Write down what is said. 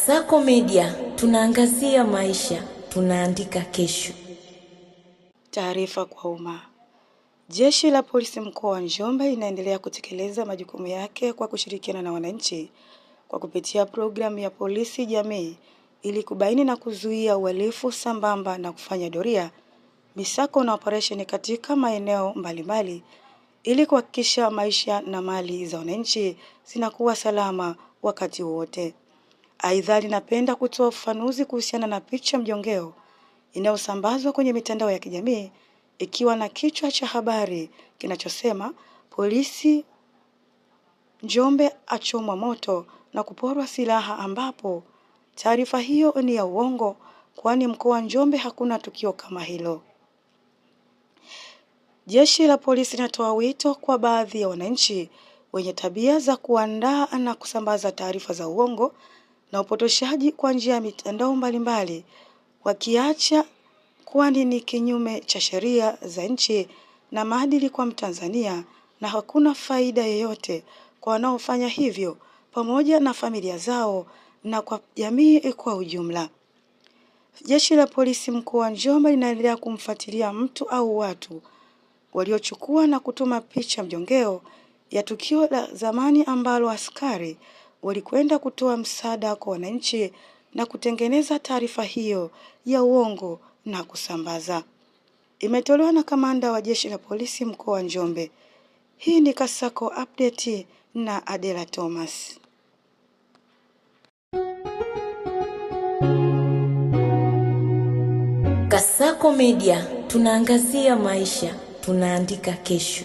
Kasako Media, tunaangazia maisha, tunaandika kesho. Taarifa kwa umma. Jeshi la Polisi mkoa wa Njombe inaendelea kutekeleza majukumu yake kwa kushirikiana na wananchi kwa kupitia programu ya polisi jamii ili kubaini na kuzuia uhalifu sambamba na kufanya doria, misako na operesheni katika maeneo mbalimbali ili kuhakikisha maisha na mali za wananchi zinakuwa salama wakati wote. Aidha, linapenda kutoa ufafanuzi kuhusiana na picha mjongeo inayosambazwa kwenye mitandao ya kijamii ikiwa na kichwa cha habari kinachosema polisi Njombe achomwa moto na kuporwa silaha, ambapo taarifa hiyo ni ya uongo, kwani mkoa wa Njombe hakuna tukio kama hilo. Jeshi la polisi linatoa wito kwa baadhi ya wananchi wenye tabia za kuandaa na kusambaza taarifa za uongo na upotoshaji kwa njia ya mitandao mbalimbali wakiacha, kwani ni kinyume cha sheria za nchi na maadili kwa Mtanzania na hakuna faida yoyote kwa wanaofanya hivyo pamoja na familia zao na kwa jamii kwa ujumla. Jeshi la polisi mkoa wa Njombe linaendelea kumfuatilia mtu au watu waliochukua na kutuma picha mjongeo ya tukio la zamani ambalo askari walikwenda kutoa msaada kwa wananchi na kutengeneza taarifa hiyo ya uongo na kusambaza. Imetolewa na kamanda wa jeshi la polisi mkoa wa Njombe. Hii ni Kasako Update na Adela Thomas. Kasako Media, tunaangazia maisha, tunaandika kesho.